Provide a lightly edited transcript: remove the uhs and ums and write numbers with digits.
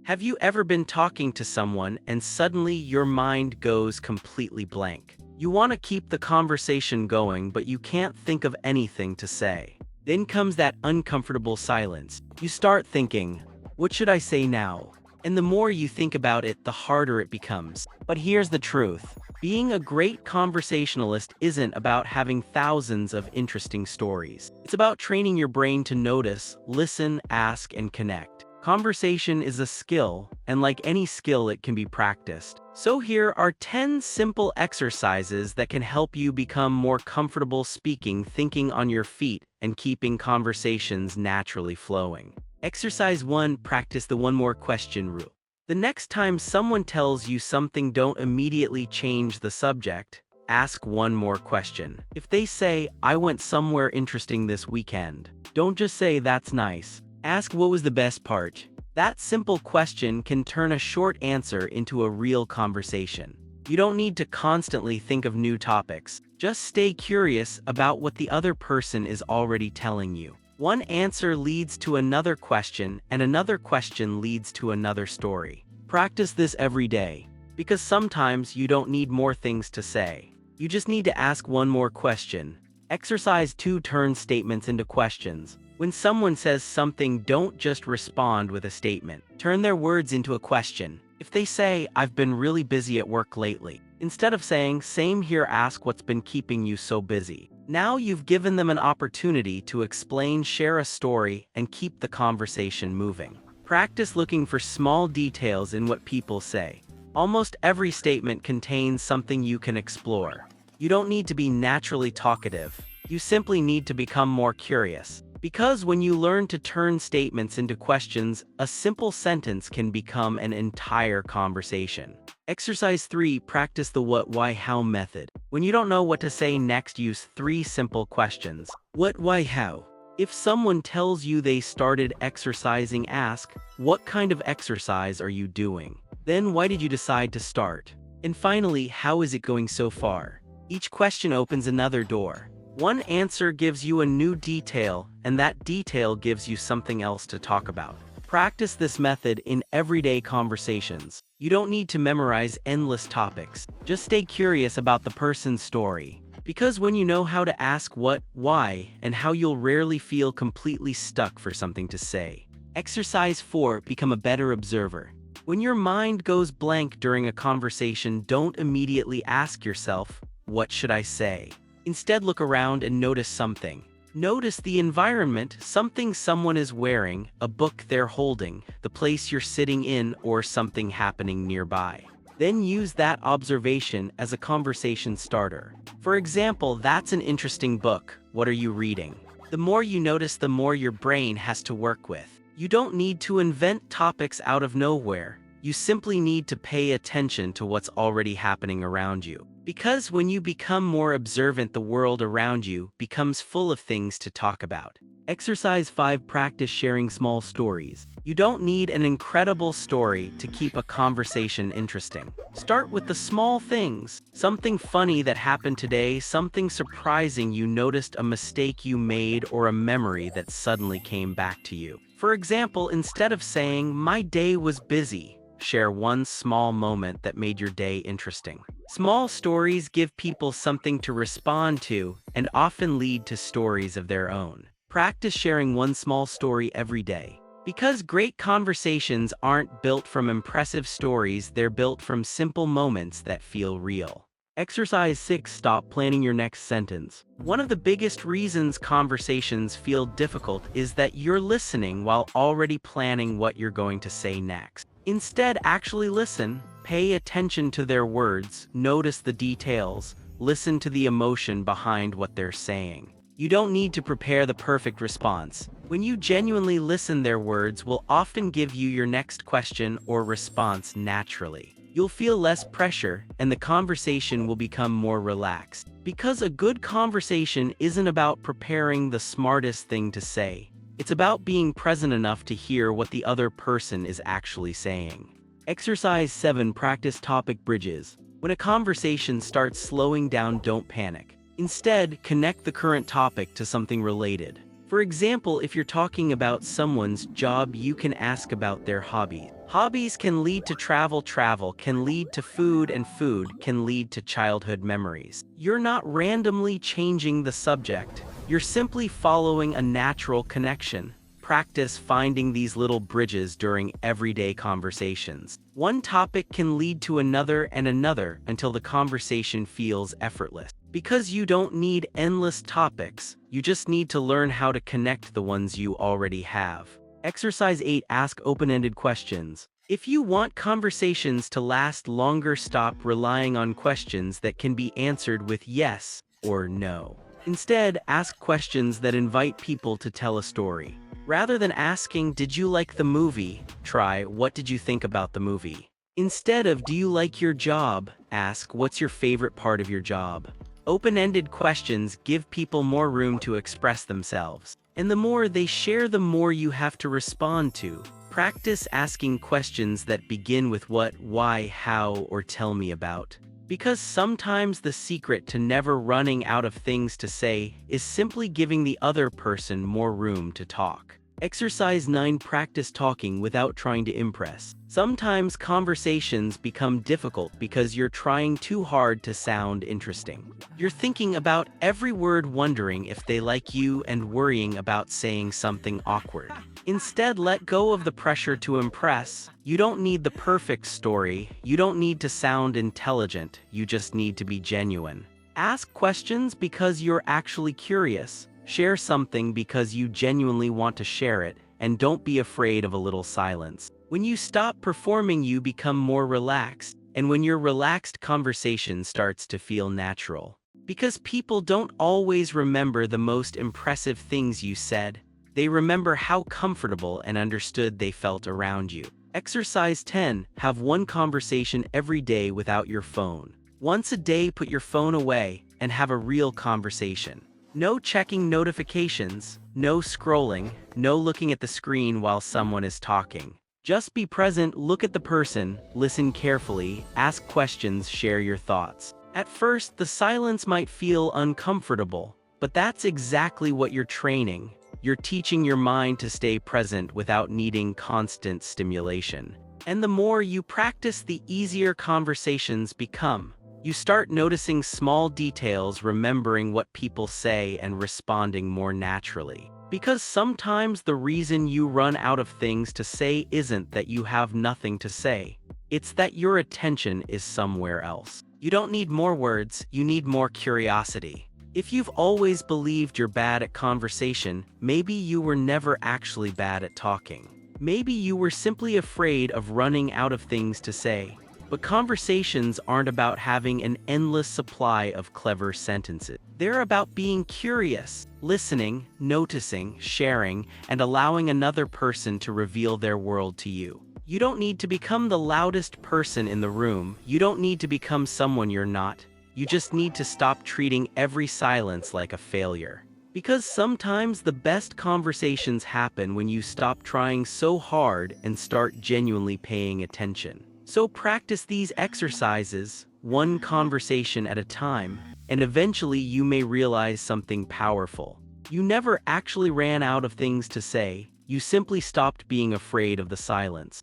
Have you ever been talking to someone and suddenly your mind goes completely blank? You want to keep the conversation going, but you can't think of anything to say. Then comes that uncomfortable silence. You start thinking, what should I say now? And the more you think about it, the harder it becomes. But here's the truth. Being a great conversationalist isn't about having thousands of interesting stories. It's about training your brain to notice, listen, ask, and connect. Conversation is a skill, and like any skill, it can be practiced. So here are 10 simple exercises that can help you become more comfortable speaking, thinking on your feet, and keeping conversations naturally flowing. Exercise 1. Practice the one more question rule. The next time someone tells you something, don't immediately change the subject. Ask one more question. If they say, I went somewhere interesting this weekend, don't just say, that's nice. Ask, what was the best part? That simple question can turn a short answer into a real conversation. You don't need to constantly think of new topics. Just stay curious about what the other person is already telling you. One answer leads to another question, and another question leads to another story. Practice this every day, because sometimes you don't need more things to say. You just need to ask one more question. Exercise 2. Turn statements into questions. When someone says something, don't just respond with a statement. Turn their words into a question. If they say, I've been really busy at work lately, instead of saying, same here, ask, what's been keeping you so busy? Now you've given them an opportunity to explain, share a story, and keep the conversation moving. Practice looking for small details in what people say. Almost every statement contains something you can explore. You don't need to be naturally talkative. You simply need to become more curious. Because when you learn to turn statements into questions, a simple sentence can become an entire conversation. Exercise 3. Practice the what, why, how method. When you don't know what to say next, use 3 simple questions. What, why, how? If someone tells you they started exercising, ask, what kind of exercise are you doing? Then, why did you decide to start? And finally, how is it going so far? Each question opens another door. One answer gives you a new detail, and that detail gives you something else to talk about. Practice this method in everyday conversations. You don't need to memorize endless topics. Just stay curious about the person's story. Because when you know how to ask what, why, and how, you'll rarely feel completely stuck for something to say. Exercise 4. Become a better observer. When your mind goes blank during a conversation, don't immediately ask yourself, what should I say? Instead, look around and notice something. Notice the environment, something someone is wearing, a book they're holding, the place you're sitting in, or something happening nearby. Then use that observation as a conversation starter. For example, that's an interesting book. What are you reading? The more you notice, the more your brain has to work with. You don't need to invent topics out of nowhere. You simply need to pay attention to what's already happening around you. Because when you become more observant, the world around you becomes full of things to talk about. Exercise 5. Practice sharing small stories. You don't need an incredible story to keep a conversation interesting. Start with the small things. Something funny that happened today, something surprising you noticed, a mistake you made, or a memory that suddenly came back to you. For example, instead of saying, my day was busy, share one small moment that made your day interesting. Small stories give people something to respond to and often lead to stories of their own. Practice sharing one small story every day. Because great conversations aren't built from impressive stories, they're built from simple moments that feel real. Exercise 6. Stop planning your next sentence. One of the biggest reasons conversations feel difficult is that you're listening while already planning what you're going to say next. Instead, actually listen, pay attention to their words, notice the details, listen to the emotion behind what they're saying. You don't need to prepare the perfect response. When you genuinely listen, their words will often give you your next question or response naturally. You'll feel less pressure, and the conversation will become more relaxed. Because a good conversation isn't about preparing the smartest thing to say. It's about being present enough to hear what the other person is actually saying. Exercise 7. Practice topic bridges. When a conversation starts slowing down, don't panic. Instead, connect the current topic to something related. For example, if you're talking about someone's job, you can ask about their hobbies. Hobbies can lead to travel, travel can lead to food, and food can lead to childhood memories. You're not randomly changing the subject. You're simply following a natural connection. Practice finding these little bridges during everyday conversations. One topic can lead to another and another until the conversation feels effortless. Because you don't need endless topics, you just need to learn how to connect the ones you already have. Exercise 8. Ask open-ended questions. If you want conversations to last longer, stop relying on questions that can be answered with yes or no. Instead, ask questions that invite people to tell a story. Rather than asking, "Did you like the movie?" try, "What did you think about the movie?" Instead of, "Do you like your job?" ask, "What's your favorite part of your job?" Open-ended questions give people more room to express themselves. And the more they share, the more you have to respond to. Practice asking questions that begin with what, why, how, or tell me about. Because sometimes the secret to never running out of things to say is simply giving the other person more room to talk. Exercise 9. Practice talking without trying to impress. Sometimes conversations become difficult because you're trying too hard to sound interesting. You're thinking about every word, wondering if they like you, and worrying about saying something awkward. Instead, let go of the pressure to impress. You don't need the perfect story. You don't need to sound intelligent. You just need to be genuine. Ask questions because you're actually curious. Share something because you genuinely want to share it, and don't be afraid of a little silence. When you stop performing, you become more relaxed, and when you're relaxed, conversation starts to feel natural. Because people don't always remember the most impressive things you said. They remember how comfortable and understood they felt around you. Exercise 10. Have one conversation every day without your phone. Once a day, put your phone away and have a real conversation. No checking notifications, no scrolling, no looking at the screen while someone is talking. Just be present, look at the person, listen carefully, ask questions, share your thoughts. At first, the silence might feel uncomfortable, but that's exactly what you're training. You're teaching your mind to stay present without needing constant stimulation. And the more you practice, the easier conversations become. You start noticing small details, remembering what people say, and responding more naturally. Because sometimes the reason you run out of things to say isn't that you have nothing to say. It's that your attention is somewhere else. You don't need more words, you need more curiosity. If you've always believed you're bad at conversation, maybe you were never actually bad at talking. Maybe you were simply afraid of running out of things to say. But conversations aren't about having an endless supply of clever sentences. They're about being curious, listening, noticing, sharing, and allowing another person to reveal their world to you. You don't need to become the loudest person in the room. You don't need to become someone you're not. You just need to stop treating every silence like a failure. Because sometimes the best conversations happen when you stop trying so hard and start genuinely paying attention. So practice these exercises, one conversation at a time, and eventually you may realize something powerful. You never actually ran out of things to say, you simply stopped being afraid of the silence.